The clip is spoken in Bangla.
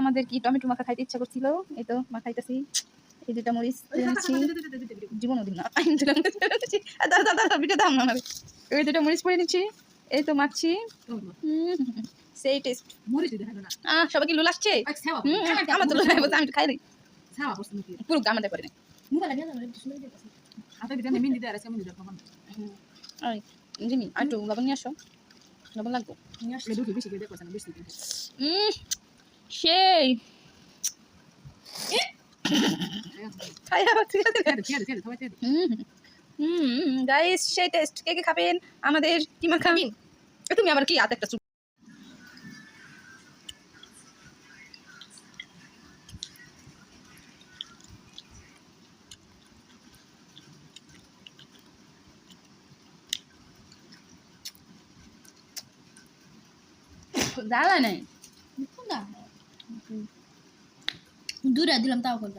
আমাদের কি টমেটো মাখা খাইতে ইচ্ছা করছিল, এই তো মাখাইতেছি। এই দুটা মরিচ নিচ্ছি, জীবনও দিন না ভিডিও দাম না, এই দুটা মরিচ পরে নিচ্ছি, এই তো মাখছি। সেই টেস্ট। সবাই কি লুল আসছে? আমার তো লুল আমি খাই নাই পুরো আমাদের করে জিমি আর একটু লবণ নিয়ে আসো, লবণ লাগবো সেই গাইস সেই টেস্ট। কে কে খাবেন আমাদের কিমা খাবেন? তুমি আবার কি হাতে একটা চুপ জ্বালা নাই দূরে দিলাম তাও করে